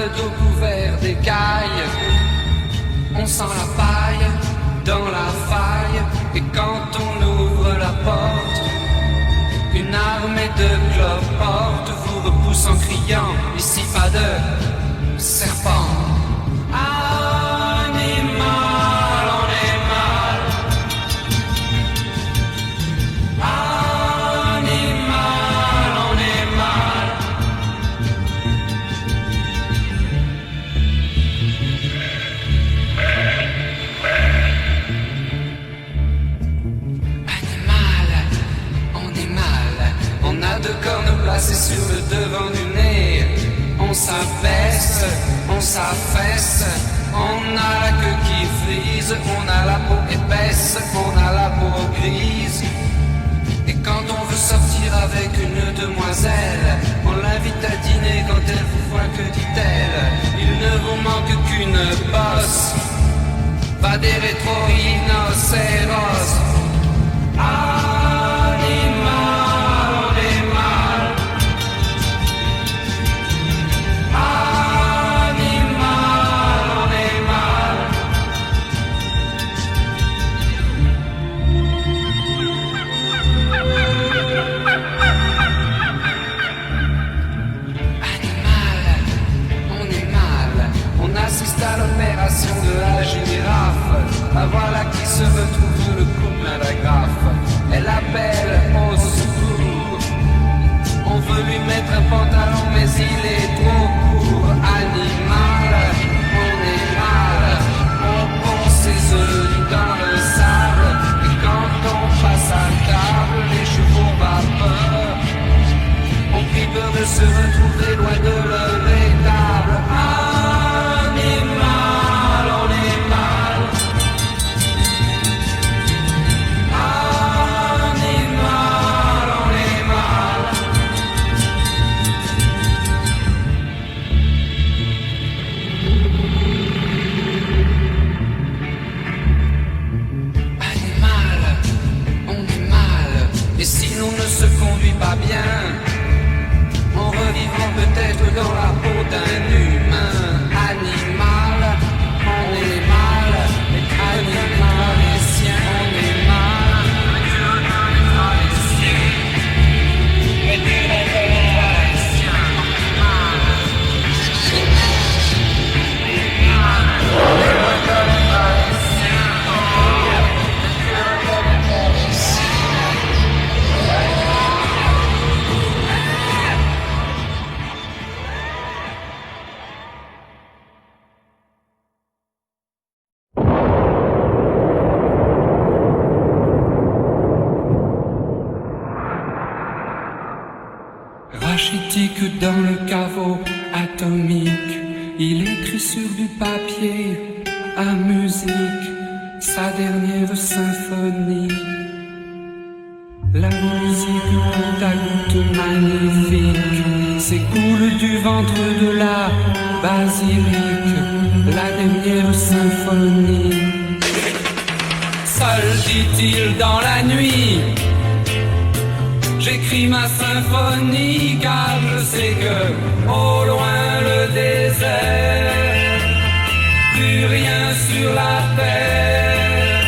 le dos couvert d'écailles. On sent la paille dans la faille. Et quand on ouvre la porte, une armée de cloportes vous repousse en criant: ici pas de serpent. Animal, on est mal. Animal, on est mal. Animal, on est mal. On a deux cornes placées sur le devant du nez. On s'abaisse, on s'affaisse. On a la queue qui frise, on a la peau épaisse, on a la peau grise. Et quand on veut sortir avec une demoiselle, on l'invite à dîner. Quand elle vous voit, que dit-elle? Il ne vous manque qu'une bosse. Va des rétro-rhinocéros. Animal, on est mal. Animal, on est mal. Animal, on est mal. On assiste à l'opération de la girafe. La voilà qui se retrouve le coup plein d'agrafes. Elle appelle au secours. On veut lui mettre un pantalon mais il est trop court. Animal, on est mal. On pond ses œufs dans le sable. Et quand on passe à table, les chevaux vapeur. On prie peur de se retrouver loin de leur étable. Animal, on est mal. Animal, on est mal. Animal, on est mal. Et si l'on ne se conduit pas bien, on revivra peut-être dans la peau d'un humain. Animal, on est mal. Animal est sien, on est mal. Dieu connaîtra les siens. Et Dieu connaîtra les siens. Mal. Dieu connaîtra les siens. Dieu connaîtra les siens. Rachitique dans le caveau atomique, il écrit sur du papier à musique sa dernière symphonie. La musique goutte à goutte magnifique s'écoule du ventre de la basilique, la dernière symphonie. Seul, dit-il dans la nuit, j'écris ma symphonie car je sais que au loin le désert, plus rien sur la terre,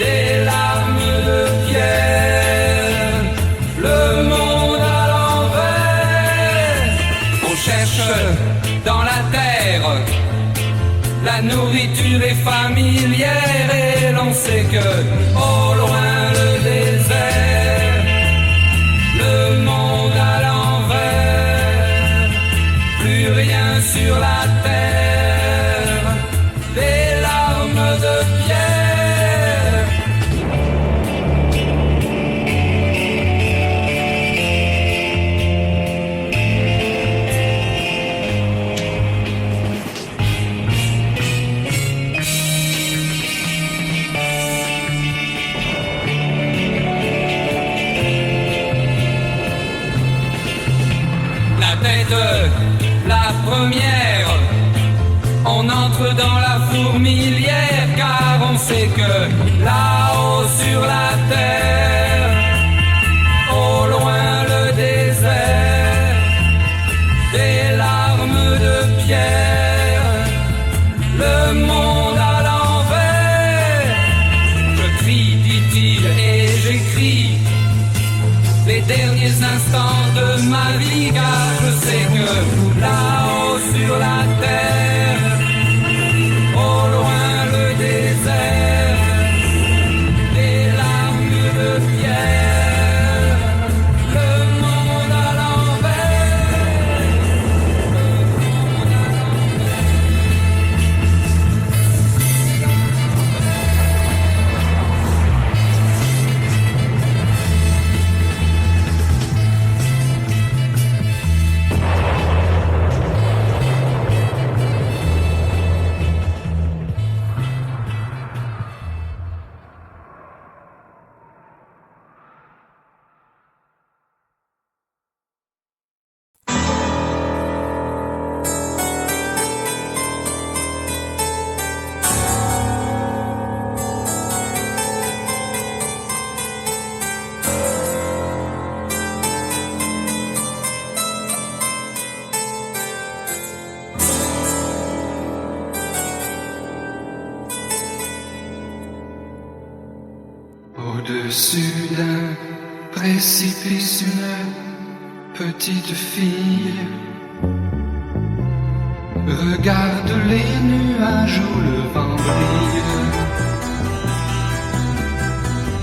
des larmes de pierre, le monde à l'envers. On cherche dans la terre, la nourriture est familière et l'on sait que au loin le désert, le monde à l'envers, plus rien sur la terre, des larmes de pierre. La première, on entre dans la fourmilière car on sait que là-haut sur la terre, au loin le désert, des larmes de pierre. les derniers instants de ma vie, car je sais que là-haut sur la terre, au loin le désert, des larmes de pierre, le monde à l'envers, le monde à l'envers. Au-dessus d'un précipice, une petite fille regarde les nuages où le vent brille.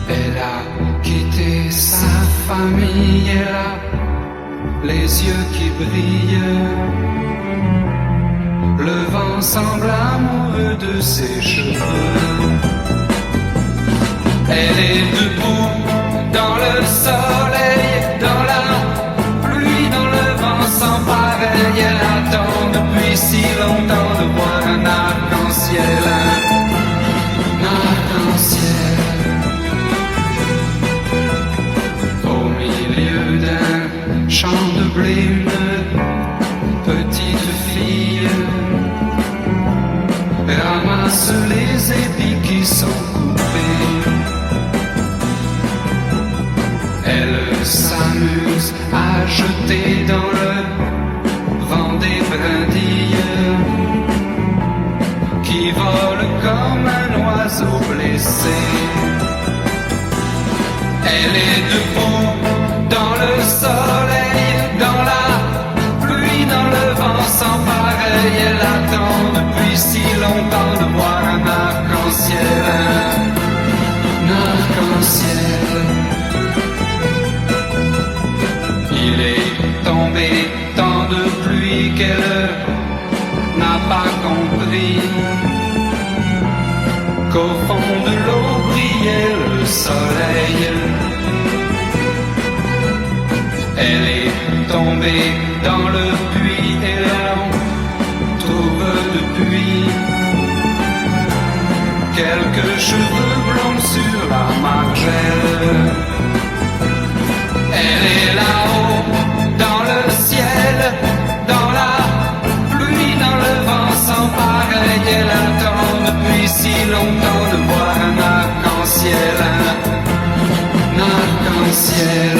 Elle a quitté sa famille, elle a les yeux qui brillent. Le vent semble amoureux de ses cheveux. Elle est debout dans le soleil, dans la pluie, dans le vent sans pareil. Elle attend depuis si longtemps de voir un arc-en-ciel, un arc-en-ciel. Au milieu d'un champ de blé, une petite fille ramasse les épis qui sont coupés. Elle s'amuse à jeter dans le vent des brindilles qui volent comme un oiseau blessé. Elle est debout dans le soleil, dans la pluie, dans le vent sans pareil. Elle attend depuis si longtemps de voir un arc-en-ciel, un arc-en-ciel. Il est tombé tant de pluie qu'elle n'a pas compris qu'au fond de l'eau brillait le soleil. Elle est tombée dans le puits et l'on trouve depuis quelques cheveux blonds sur la margelle. Elle est là-haut, dans le ciel, dans la pluie, dans le vent sans pareil. Elle attend depuis si longtemps de voir un arc-en-ciel, un arc-en-ciel.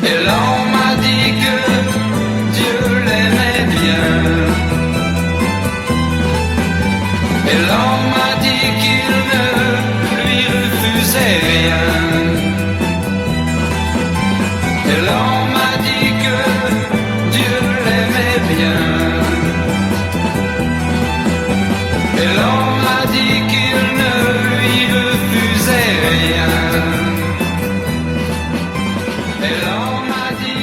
Et l'on m'a dit que Dieu l'aimait bien. Et l'on m'a dit qu'il ne lui refusait rien. Et l'on m'a dit que Dieu l'aimait bien. Et l'on m'a dit qu'il ne lui refusait rien. Et l'on m'a dit